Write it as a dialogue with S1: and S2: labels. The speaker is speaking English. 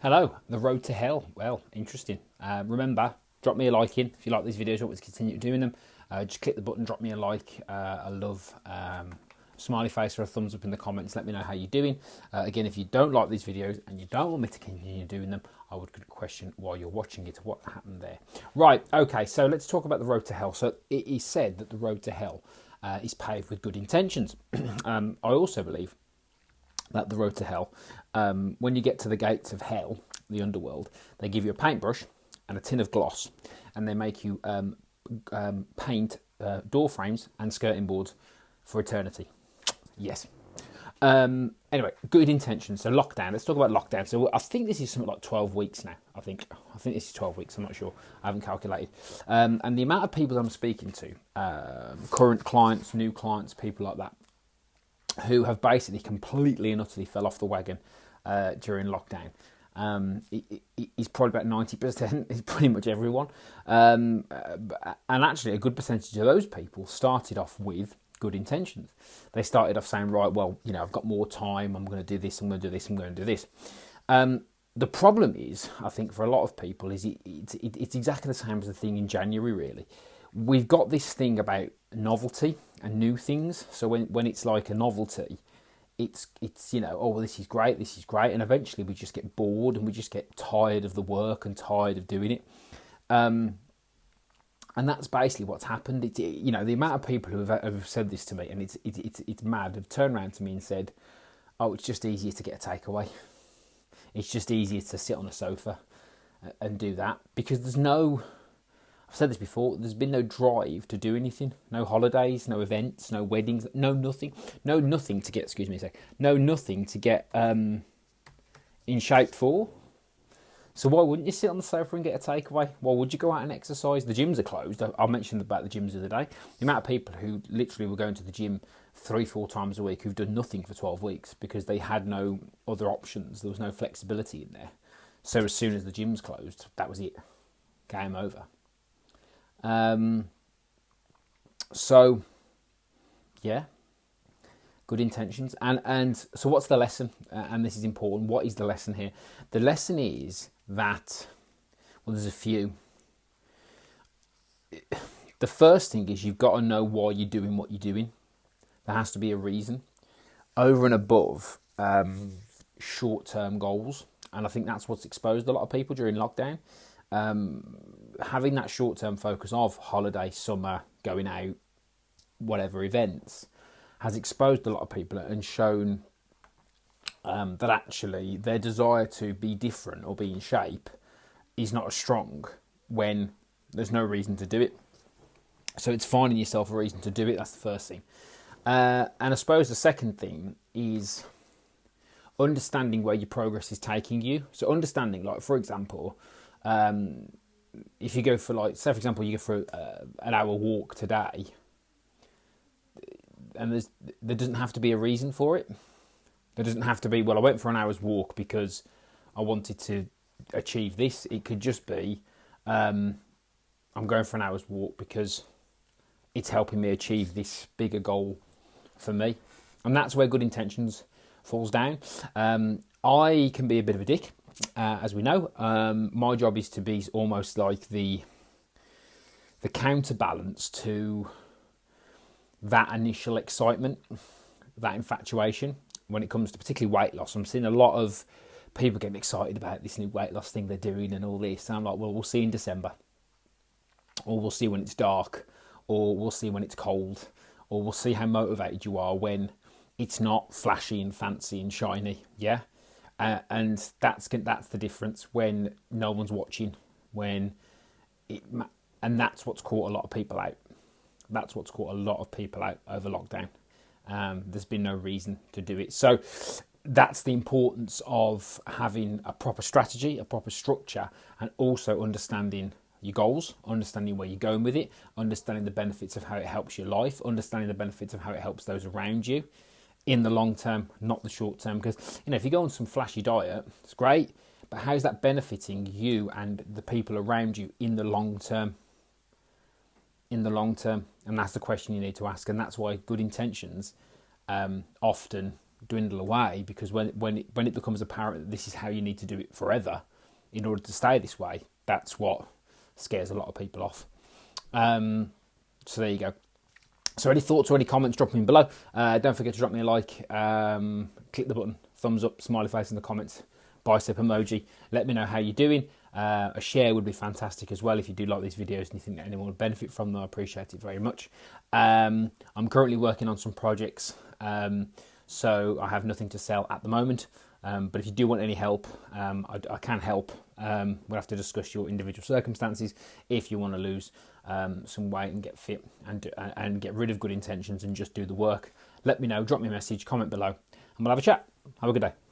S1: Hello, the road to hell. Well, interesting. Remember, drop me a like in if you like these videos. Want me to continue doing them? Just click the button, drop me a like. I love smiley face or a thumbs up in the comments. Let me know how you're doing. Again, if you don't like these videos and you don't want me to continue doing them, I would question why you're watching it. What happened there? Right. Okay. So let's talk about the road to hell. So it is said that the road to hell is paved with good intentions. I also believe that the road to hell, when you get to the gates of hell, the underworld, they give you a paintbrush and a tin of gloss, and they make you paint door frames and skirting boards for eternity. Yes. Anyway, good intentions. So lockdown. Let's talk about lockdown. So I think this is something like 12 weeks now. I think this is 12 weeks. I'm not sure. I haven't calculated. And the amount of people I'm speaking to, current clients, new clients, people like that, who have basically completely and utterly fell off the wagon during lockdown. It's probably about 90%. It's pretty much everyone. And actually, a good percentage of those people started off with good intentions. They started off saying, right, well, I've got more time. I'm going to do this. I'm going to do this. I'm going to do this. The problem is, I think, for a lot of people, is it's exactly the same as the thing in January, really. We've got this thing about novelty and new things. So when it's like a novelty, it's oh, well, this is great, and eventually we just get bored and we just get tired of the work and tired of doing it. And that's basically what's happened. The amount of people who have said this to me, and it's mad, have turned around to me and said, oh, it's just easier to get a takeaway. It's just easier to sit on a sofa and do that, because I've said this before, there's been no drive to do anything. No holidays, no events, no weddings, no nothing. No nothing to get, excuse me a sec, no nothing to get in shape for. So why wouldn't you sit on the sofa and get a takeaway? Why would you go out and exercise? The gyms are closed. I mentioned about the gyms the other day. The amount of people who literally were going to the gym 3-4 times a week who've done nothing for 12 weeks because they had no other options. There was no flexibility in there. So as soon as the gyms closed, that was it. Game over. So yeah, good intentions. And so what's the lesson? And this is important. What is the lesson here? The lesson is that, well, there's a few. The first thing is you've got to know why you're doing what you're doing. There has to be a reason over and above short-term goals. And I think that's what's exposed a lot of people during lockdown. Having that short-term focus of holiday, summer, going out, whatever events, has exposed a lot of people and shown that actually their desire to be different or be in shape is not as strong when there's no reason to do it. So it's finding yourself a reason to do it. That's the first thing. And I suppose the second thing is understanding where your progress is taking you. So understanding, like, for example, if you go for, like, say for example, you go for an hour walk today, and there doesn't have to be a reason for it. There doesn't have to be, well, I went for an hour's walk because I wanted to achieve this. It could just be, I'm going for an hour's walk because it's helping me achieve this bigger goal for me. And that's where good intentions falls down. I can be a bit of a dick. As we know, my job is to be almost like the counterbalance to that initial excitement, that infatuation when it comes to particularly weight loss. I'm seeing a lot of people getting excited about this new weight loss thing they're doing and all this. And I'm like, well, we'll see in December, or we'll see when it's dark, or we'll see when it's cold, or we'll see how motivated you are when it's not flashy and fancy and shiny. Yeah. And that's the difference when no one's watching, and that's what's caught a lot of people out. That's what's caught a lot of people out over lockdown. There's been no reason to do it. So that's the importance of having a proper strategy, a proper structure, and also understanding your goals, understanding where you're going with it, understanding the benefits of how it helps your life, understanding the benefits of how it helps those around you in the long term, not the short term. Because, if you go on some flashy diet, it's great, but how's that benefiting you and the people around you in the long term? In the long term. And that's the question you need to ask. And that's why good intentions often dwindle away, because when it becomes apparent that this is how you need to do it forever in order to stay this way, that's what scares a lot of people off. So there you go. So any thoughts or any comments, drop them in below. Don't forget to drop me a like, click the button, thumbs up, smiley face in the comments, bicep emoji. Let me know how you're doing. A share would be fantastic as well if you do like these videos and you think that anyone would benefit from them. I appreciate it very much. I'm currently working on some projects, so I have nothing to sell at the moment. But if you do want any help, I can help. We'll have to discuss your individual circumstances. If you want to lose some weight and get fit and get rid of good intentions and just do the work, let me know. Drop me a message, comment below, and we'll have a chat. Have a good day.